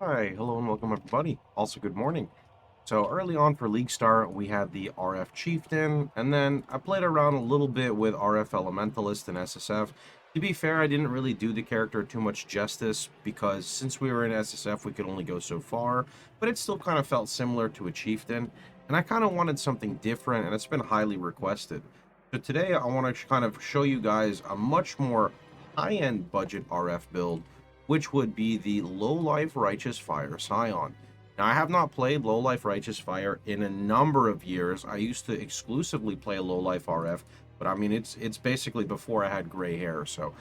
Hi, hello and welcome everybody. Also, good morning. So early on for League Start, we had the RF Chieftain, and then I played around a little bit with RF Elementalist and SSF. To be fair, I didn't really do the character too much justice because since we were in SSF, we could only go so far, but it still kind of felt similar to a Chieftain, and I kind of wanted something different, and it's been highly requested. So today, I want to kind of show you guys a much more high-end budget RF build, which would be the Low Life Righteous Fire Scion. Now, I have not played Low Life Righteous Fire in a number of years. I used to exclusively play Low Life RF, but I mean, it's basically before I had gray hair, so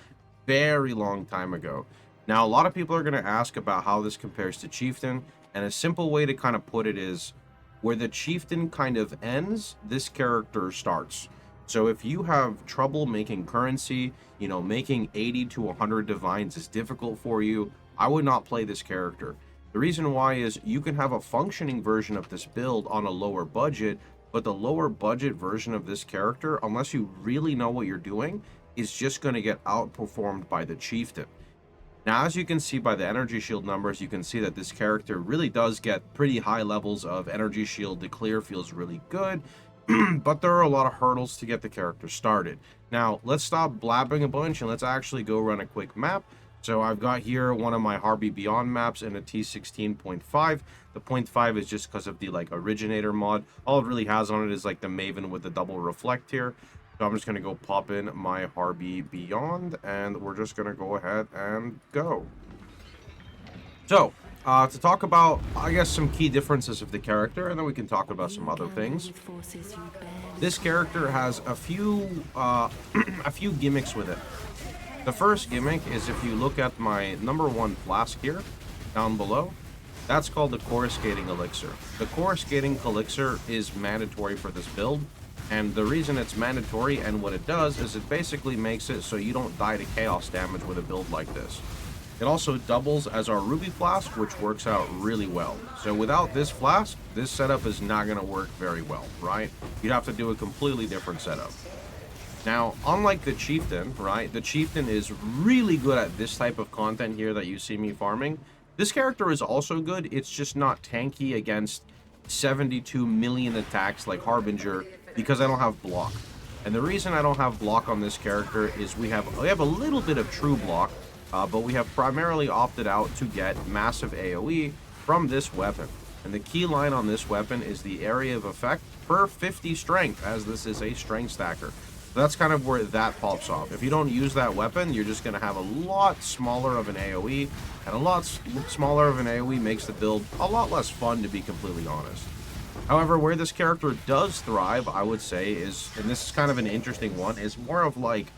very long time ago. Now, a lot of people are going to ask about how this compares to Chieftain, and a simple way to kind of put it is where the Chieftain kind of ends, this character starts. So if you have trouble making currency, making 80 to 100 divines is difficult for you, I would not play this character. The reason why is you can have a functioning version of this build on a lower budget, but the lower budget version of this character, unless you really know what you're doing, is just going to get outperformed by the Chieftain. Now, as you can see by the energy shield numbers, you can see that this character really does get pretty high levels of energy shield. The clear feels really good, but there are a lot of hurdles to get the character started. Now, let's stop blabbing a bunch and let's actually go run a quick map. So I've got here one of my Harby Beyond maps in a T16.5. The 0.5 is just because of the originator mod. All it really has on it is like the Maven with the double reflect here. So I'm just going to go pop in my Harby Beyond and we're just going to go ahead and go. So, to talk about, I guess, some key differences of the character, and then we can talk about some other things. This character has a few, a few gimmicks with it. The first gimmick is if you look at my #1 Flask here, down below, that's called the Coruscating Elixir. The Coruscating Elixir is mandatory for this build, and the reason it's mandatory and what it does is it basically makes it so you don't die to chaos damage with a build like this. It also doubles as our Ruby Flask, which works out really well. So without this Flask, this setup is not going to work very well, right? You'd have to do a completely different setup. Now, unlike the Chieftain, right? The Chieftain is really good at this type of content here that you see me farming. This character is also good, it's just not tanky against 72 million attacks like Harbinger because I don't have block. And the reason I don't have block on this character is we have a little bit of true block, but we have primarily opted out to get massive AoE from this weapon. And the key line on this weapon is the area of effect per 50 strength, as this is a strength stacker. So that's kind of where that pops off. If you don't use that weapon, you're just going to have a lot smaller of an AoE, and a lot smaller of an AoE makes the build a lot less fun, to be completely honest. However, where this character does thrive, I would say, is, and this is kind of an interesting one, is more of like,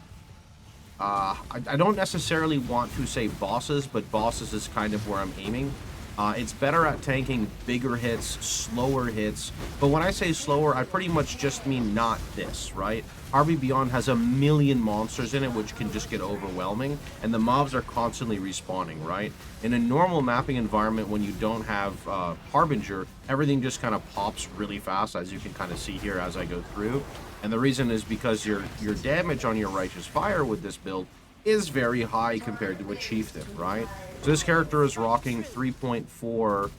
I don't necessarily want to say bosses, but bosses is kind of where I'm aiming. It's better at tanking bigger hits, slower hits, but when I say slower, I pretty much just mean not this, right? RB Beyond has a million monsters in it, which can just get overwhelming, and the mobs are constantly respawning, right? In a normal mapping environment, when you don't have Harbinger, everything just kind of pops really fast, as you can kind of see here as I go through. And the reason is because your damage on your Righteous Fire with this build is very high compared to a Chieftain, right? So this character is rocking 3.4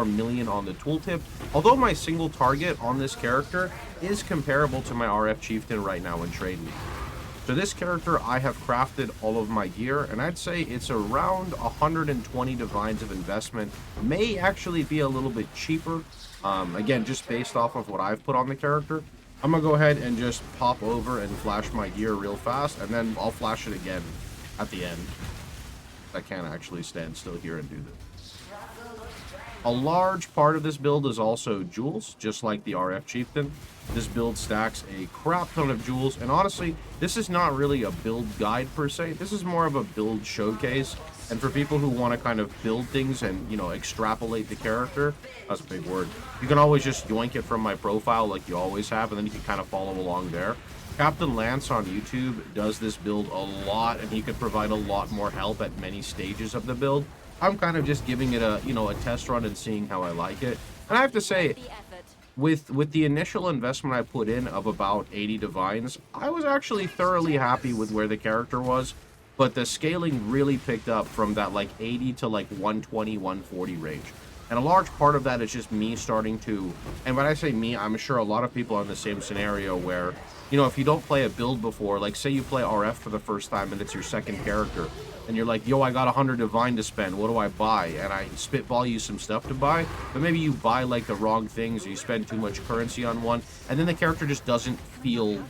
million on the tooltip. Although my single target on this character is comparable to my RF Chieftain right now in Trade League. So this character, I have crafted all of my gear, and I'd say it's around 120 divines of investment. May actually be a little bit cheaper, again, just based off of what I've put on the character. I'm going to go ahead and just pop over and flash my gear real fast, and then I'll flash it again at the end. I can't actually stand still here and do this. A large part of this build is also jewels, just like the RF Chieftain. This build stacks a crap ton of jewels, and honestly, this is not really a build guide per se. This is more of a build showcase, and for people who want to kind of build things and, extrapolate the character, that's a big word, you can always just yoink it from my profile like you always have, and then you can kind of follow along there. Captain Lance on YouTube does this build a lot, and he could provide a lot more help at many stages of the build. I'm kind of just giving it a test run and seeing how I like it. And I have to say, with the initial investment I put in of about 80 divines, I was actually thoroughly happy with where the character was. but the scaling really picked up from that like 80 to like 120, 140 range. And a large part of that is just me starting to, and when I say me, I'm sure a lot of people are in the same scenario where, you know, if you don't play a build before, like say you play RF for the first time and it's your second character, and you're like, yo, I got 100 divine to spend, what do I buy? And I spitball you some stuff to buy, but maybe you buy like the wrong things, or you spend too much currency on one, and then the character just doesn't feel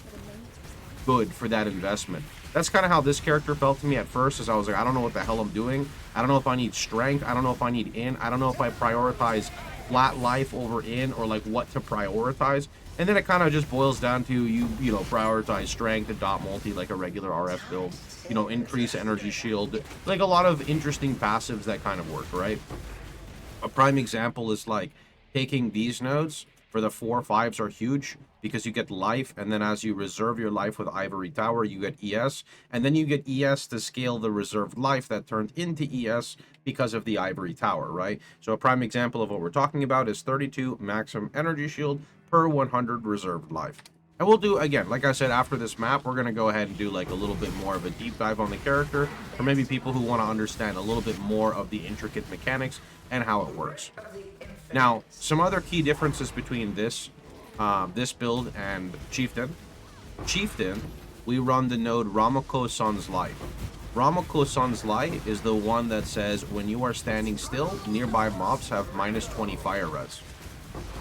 good for that investment. That's kind of how this character felt to me at first, as I was like, I don't know what the hell I'm doing. I don't know if I need strength. I don't know if I need in. I don't know if I prioritize flat life over in, or like what to prioritize. And then it kind of just boils down to you know, prioritize strength and dot multi like a regular RF build. You know, increase energy shield. Like a lot of interesting passives that kind of work, right? A prime example is like taking these nodes. For the 4/5s are huge because you get life, and then as you reserve your life with Ivory Tower, you get ES, and then you get ES to scale the reserved life that turned into ES because of the Ivory Tower, right? So a prime example of what we're talking about is 32 maximum energy shield per 100 reserved life. And we'll do, again, like I said, after this map, we're going to go ahead and do like a little bit more of a deep dive on the character, for maybe people who want to understand a little bit more of the intricate mechanics and how it works. Now, some other key differences between this build and Chieftain. Chieftain, we run the node Ramako Sun's Light. Ramako Sun's Light is the one that says when you are standing still, nearby mobs have -20 fire res.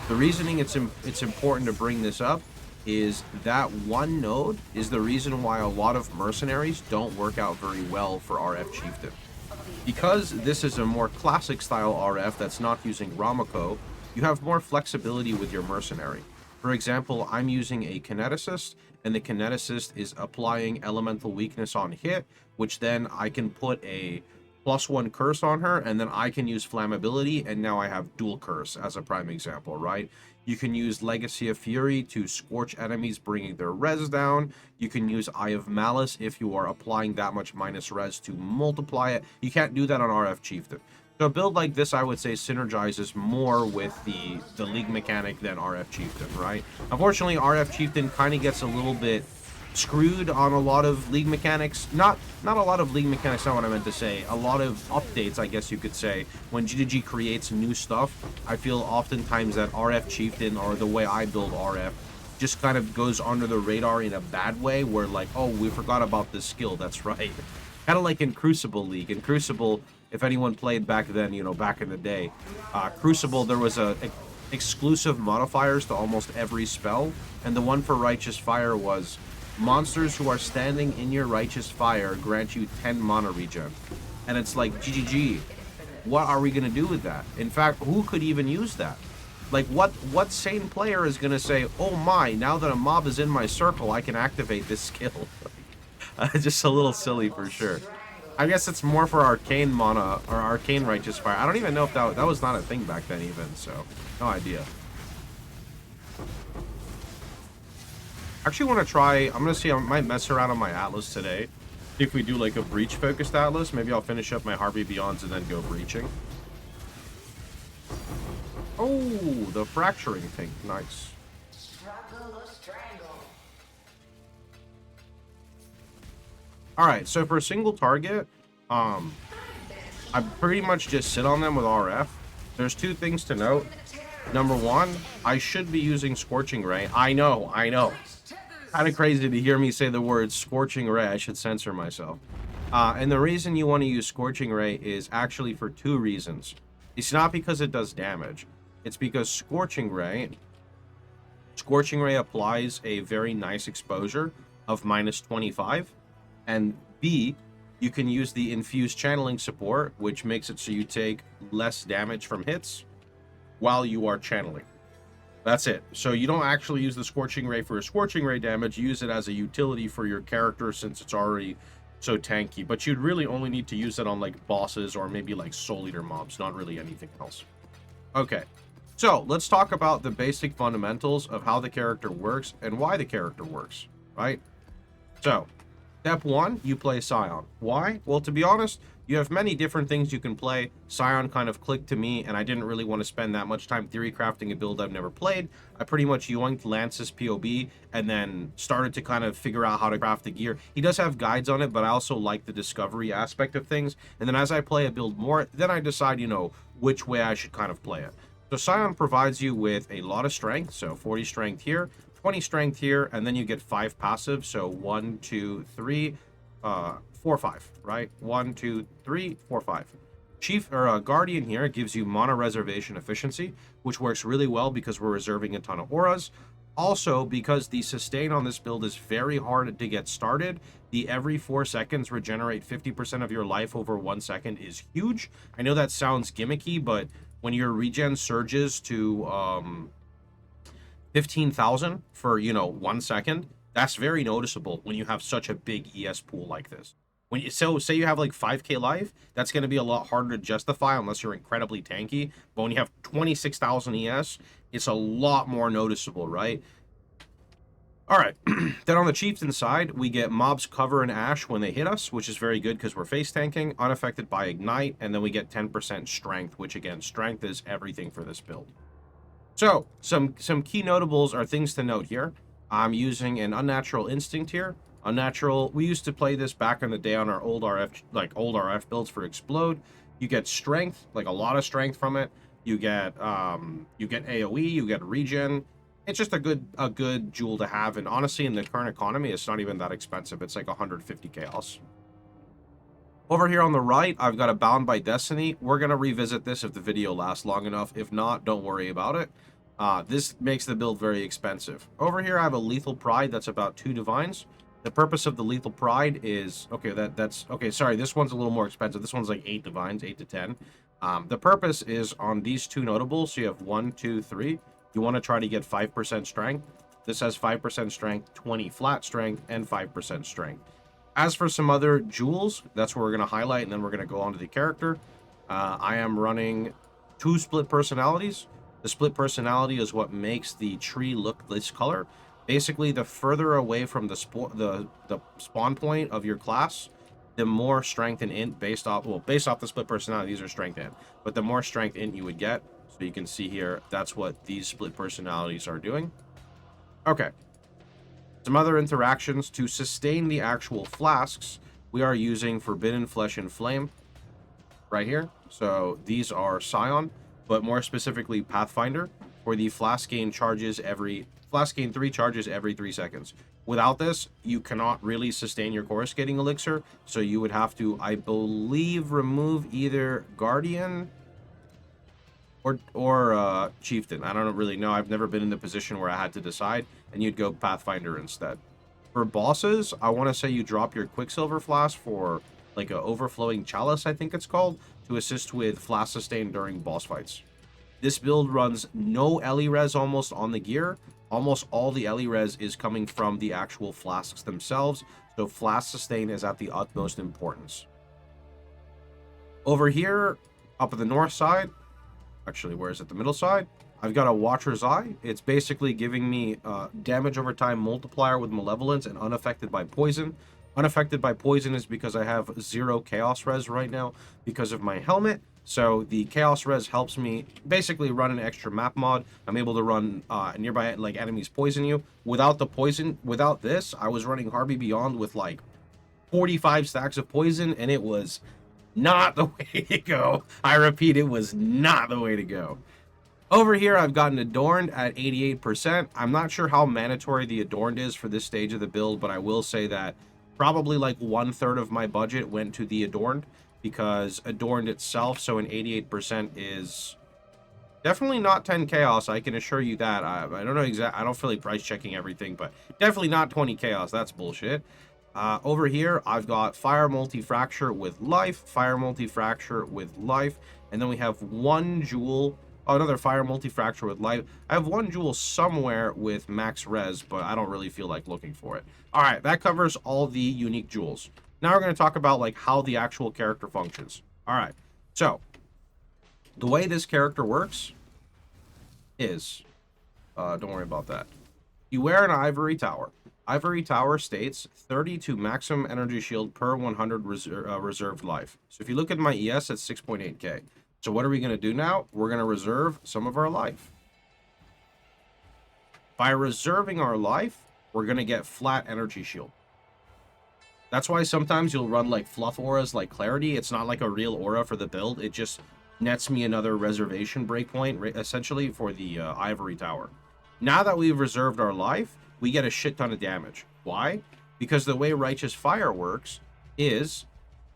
The reasoning it's important to bring this up is that one node is the reason why a lot of mercenaries don't work out very well for RF Chieftain. Because this is a more classic style RF that's not using Ramako, you have more flexibility with your mercenary. For example, I'm using a kineticist, and the kineticist is applying elemental weakness on hit, which then I can put a +1 curse on her, and then I can use flammability, and now I have dual curse as a prime example, right? You can use Legacy of Fury to scorch enemies, bringing their res down. You can use Eye of Malice if you are applying that much minus res to multiply it. You can't do that on RF Chieftain. So a build like this, I would say, synergizes more with the League mechanic than RF Chieftain, right? Unfortunately, RF Chieftain kind of gets a little bit screwed on a lot of League mechanics. Not a lot of League mechanics, not what I meant to say. A lot of updates, I guess you could say. When GDG creates new stuff, I feel oftentimes that RF Chieftain, or the way I build RF, just kind of goes under the radar in a bad way, where like, oh, we forgot about this skill, that's right. Kind of like in Crucible League. In Crucible, if anyone played back then, you know, back in the day, Crucible, there was exclusive modifiers to almost every spell, and the one for Righteous Fire was monsters who are standing in your Righteous Fire grant you 10 mana regen. And it's like, GGG, what are we going to do with that? In fact, who could even use that? Like, what sane player is going to say, oh my, now that a mob is in my circle, I can activate this skill? Just a little silly for sure. I guess it's more for Arcane mana, or Arcane Righteous Fire. I don't even know if that was not a thing back then even, so no idea. Actually want to try, I'm going to see, I might mess around on my Atlas today. See if we do like a breach focused Atlas. Maybe I'll finish up my Harvey Beyonds and then go breaching. Oh, the fracturing thing. Nice. Alright, so for a single target, I pretty much just sit on them with RF. There's two things to note. Number one, I should be using Scorching Ray. I know. Kind of crazy to hear me say the word Scorching Ray. I should censor myself. And the reason you want to use Scorching Ray is actually for two reasons. It's not because it does damage. It's because Scorching Ray applies a very nice exposure of -25. And B, you can use the infused channeling support, which makes it so you take less damage from hits while you are channeling. That's it. So you don't actually use the Scorching Ray for a Scorching Ray damage. You use it as a utility for your character since it's already so tanky. But you'd really only need to use it on like bosses or maybe like Soul Eater mobs, not really anything else. Okay, so let's talk about the basic fundamentals of how the character works and why the character works, right? So, step one, you play Scion. Why? Well, to be honest, You have many different things you can play. Scion kind of clicked to me, and I didn't really want to spend that much time theory crafting a build I've never played. I pretty much yoinked Lance's POB and then started to kind of figure out how to craft the gear. He does have guides on it, but I also like the discovery aspect of things. And then as I play a build more, then I decide, you know, which way I should kind of play it. So Scion provides you with a lot of strength, so 40 strength here, 20 strength here, and then you get 5 passive, so 1, 2, 3, 4, 5, right? 1, 2, 3, 4, 5. Chief or Guardian here gives you mana reservation efficiency, which works really well because we're reserving a ton of auras. Also, because the sustain on this build is very hard to get started, the every 4 seconds regenerate 50% of your life over 1 second is huge. I know that sounds gimmicky, but when your regen surges to 15,000 for, you know, 1 second, that's very noticeable when you have such a big ES pool like this. When you, so say you have like 5k life, that's going to be a lot harder to justify unless you're incredibly tanky. But when you have 26,000 ES, it's a lot more noticeable, right? All right, then on the Chieftain side, we get mobs cover and ash when they hit us, which is very good because we're face tanking, unaffected by ignite, and then we get 10% strength, which again, strength is everything for this build. So, some key notables are things to note here. I'm using an Unnatural Instinct here. Unnatural, we used to play this back in the day on our old RF builds for Explode. You get strength, like a lot of strength from it. You get AoE, you get regen. It's just a good jewel to have, and honestly, in the current economy, it's not even that expensive. It's like 150 chaos. Over here on the right, I've got a Bound by Destiny. We're going to revisit this if the video lasts long enough. If not, don't worry about it. This makes the build very expensive. Over here, I have a Lethal Pride that's about 2 divines. The purpose of the Lethal Pride is... Okay, that's... Okay, sorry, this one's a little more expensive. This one's like 8 divines, 8 to 10. The purpose is on these 2 notables. So you have 1, 2, 3. You want to try to get 5% strength. This has 5% strength, 20 flat strength, and 5% strength. As for some other jewels, that's what we're going to highlight, and then we're going to go on to the character. I am running 2 split personalities. The split personality is what makes the tree look this color. Basically, the further away from the spawn point of your class, the more strength and int based off the split personality. These are strength int, but the more strength int you would get. So you can see here, that's what these split personalities are doing. Okay. Some other interactions. To sustain the actual flasks, we are using Forbidden Flesh and Flame right here. So these are Scion, but more specifically Pathfinder, where the Flask gain 3 charges every 3 seconds. Without this, you cannot really sustain your coruscating elixir, so you would have to, I believe, remove either Guardian or Chieftain. I don't really know. I've never been in the position where I had to decide, and you'd go Pathfinder instead. For bosses, I want to say you drop your Quicksilver Flask for like a Overflowing Chalice, I think it's called, to assist with Flask sustain during boss fights. This build runs no Ellie res almost on the gear. Almost all the Ellie res is coming from the actual flasks themselves, so Flask sustain is at the utmost importance. Over here, up at the north side, actually, where is it? The middle side? I've got a Watcher's Eye. It's basically giving me damage over time multiplier with Malevolence and unaffected by poison. Unaffected by poison is because I have 0 chaos res right now because of my helmet. So the chaos res helps me basically run an extra map mod. I'm able to run nearby like enemies poison you. Without the poison, without this, I was running Harvey Beyond with like 45 stacks of poison, and it was not the way to go. I repeat, it was not the way to go. Over here, I've gotten Adorned at 88%. I'm not sure how mandatory the Adorned is for this stage of the build, but I will say that probably like 1/3 of my budget went to the Adorned, because Adorned itself, so an 88% is definitely not 10 chaos, I can assure you that. I don't know exactly, I don't feel like price checking everything, but definitely not 20 chaos. That's bullshit. Over here, I've got Fire Multi-Fracture with life, Fire Multi-Fracture with life, and then we have 1 jewel. Oh, another Fire Multi-Fracture with life. I have 1 jewel somewhere with max res, but I don't really feel like looking for it. All right, that covers all the unique jewels. Now we're going to talk about like how the actual character functions. All right, so the way this character works is, don't worry about that. You wear an ivory tower. Ivory Tower states 30 to maximum energy shield per 100 reserved life. So if you look at my ES, it's 6.8k. So what are we going to do now? We're going to reserve some of our life. By reserving our life, we're going to get flat energy shield. That's why sometimes you'll run like fluff auras like Clarity. It's not like a real aura for the build. It just nets me another reservation breakpoint, essentially, for the Ivory Tower. Now that we've reserved our life, we get a shit ton of damage. Why? Because the way Righteous Fire works is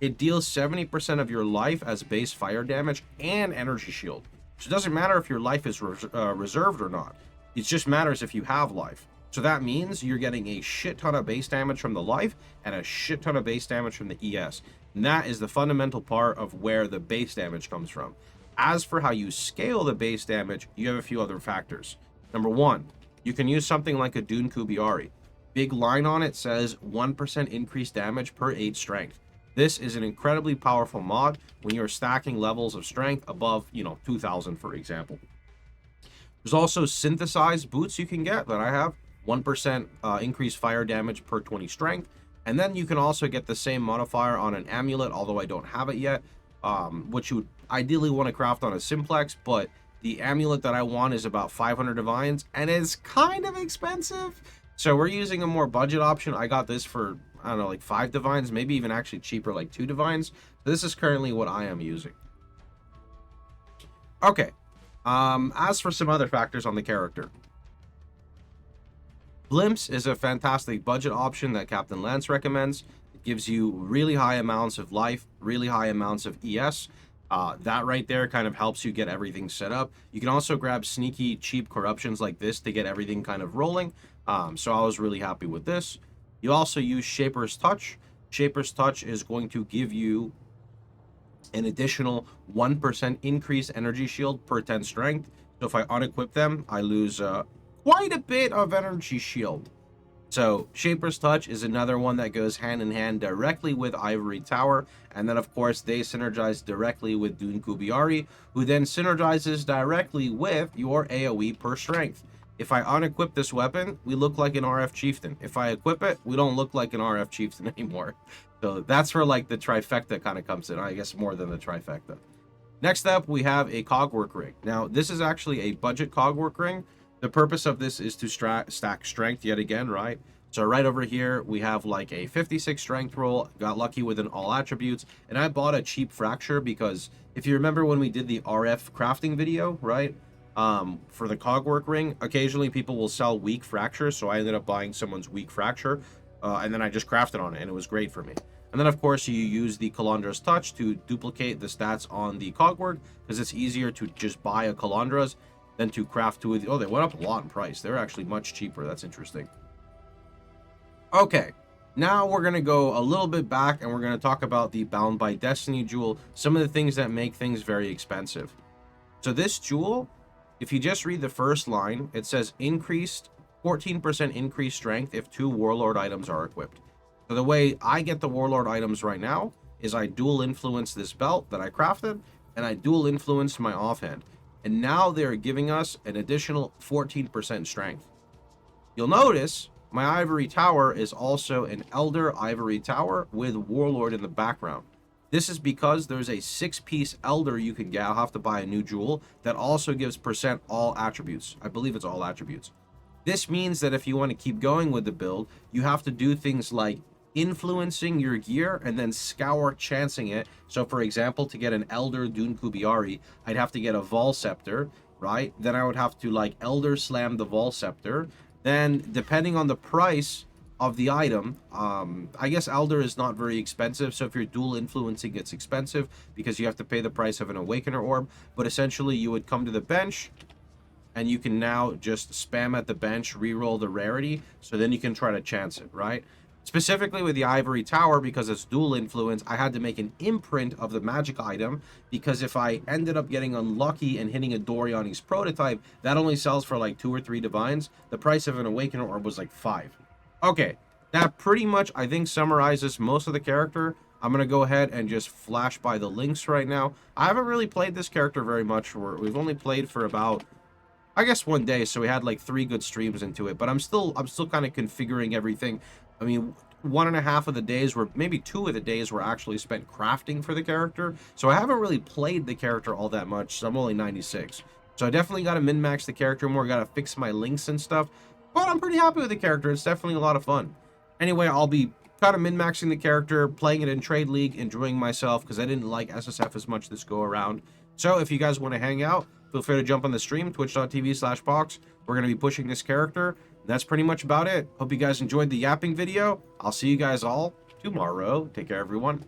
it deals 70% of your life as base fire damage and energy shield. So it doesn't matter if your life is reserved or not. It just matters if you have life. So that means you're getting a shit ton of base damage from the life and a shit ton of base damage from the ES. And that is the fundamental part of where the base damage comes from. As for how you scale the base damage, you have a few other factors. Number one, you can use something like a Dune Kubiari. Big line on it says 1% increased damage per 8 strength. This is an incredibly powerful mod when you're stacking levels of strength above, 2000, for example. There's also synthesized boots you can get that I have. 1% increased fire damage per 20 strength. And then you can also get the same modifier on an amulet, although I don't have it yet, which you would ideally want to craft on a simplex, but the amulet that I want is about 500 divines, and it's kind of expensive. So we're using a more budget option. I got this for, I don't know, like 5 divines, maybe even actually cheaper, like 2 divines. This is currently what I am using. Okay. As for some other factors on the character, Blimps is a fantastic budget option that Captain Lance recommends. It gives you really high amounts of life, really high amounts of ES. That right there kind of helps you get everything set up. You can also grab sneaky, cheap corruptions like this to get everything kind of rolling. So I was really happy with this. You also use Shaper's Touch. Shaper's Touch is going to give you an additional 1% increase energy shield per 10 strength. So if I unequip them, I lose quite a bit of energy shield. So Shaper's Touch is another one that goes hand in hand directly with Ivory Tower. And then, of course, they synergize directly with Dune Kubiari, who then synergizes directly with your AoE per strength. If I unequip this weapon, we look like an RF Chieftain. If I equip it, we don't look like an RF Chieftain anymore. So that's where, like, the trifecta kind of comes in, I guess more than the trifecta. Next up, we have a Cogwork Ring. Now, this is actually a budget Cogwork Ring. The purpose of this is to stack strength yet again, right? So right over here, we have like a 56 strength roll, got lucky with an all attributes, and I bought a cheap fracture because if you remember when we did the RF crafting video, right? For the Cogwork Ring, occasionally people will sell weak fractures, so I ended up buying someone's weak fracture, and then I just crafted on it, and it was great for me. And then, of course, you use the Calandra's Touch to duplicate the stats on the Cogwork, because it's easier to just buy a Calandra's than to craft 2 of the... Oh, they went up a lot in price. They're actually much cheaper. That's interesting. Okay, now we're going to go a little bit back, and we're going to talk about the Bound by Destiny jewel, some of the things that make things very expensive. So this jewel, if you just read the first line, it says increased 14% increased strength if 2 Warlord items are equipped. So the way I get the Warlord items right now is I dual influence this belt that I crafted, and I dual influence my offhand. And now they're giving us an additional 14% strength. You'll notice my Ivory Tower is also an Elder Ivory Tower with Warlord in the background. This is because there's a 6-piece Elder you can get. I'll have to buy a new jewel that also gives % all attributes. I believe it's all attributes. This means that if you want to keep going with the build, you have to do things like influencing your gear and then scour chancing it. So for example, to get an Elder Dune Kubiari, I'd have to get a Vol Scepter, right? Then I would have to like Elder Slam the Vol Scepter. Then depending on the price of the item, I guess Elder is not very expensive, so if you're dual influencing, it's expensive because you have to pay the price of an Awakener Orb. But essentially you would come to the bench and you can now just spam at the bench, reroll the rarity, so then you can try to chance it, right? Specifically with the Ivory Tower, because it's dual influence, I had to make an imprint of the magic item, because if I ended up getting unlucky and hitting a Doriani's prototype, that only sells for like 2 or 3 divines. The price of an Awakener Orb was like 5. Okay, that pretty much, I think, summarizes most of the character. I'm going to go ahead and just flash by the links right now. I haven't really played this character very much. We've only played for about, I guess one day, so we had like 3 good streams into it, but I'm still kind of configuring everything. I mean, 1.5 of the days were, maybe 2 of the days were actually spent crafting for the character, so I haven't really played the character all that much, so I'm only 96. So I definitely got to min-max the character more, got to fix my links and stuff, but I'm pretty happy with the character. It's definitely a lot of fun. Anyway, I'll be kind of min-maxing the character, playing it in Trade League, enjoying myself, because I didn't like SSF as much this go around. So if you guys want to hang out, feel free to jump on the stream, twitch.tv/Pohx. We're going to be pushing this character. That's pretty much about it. Hope you guys enjoyed the yapping video. I'll see you guys all tomorrow. Take care, everyone.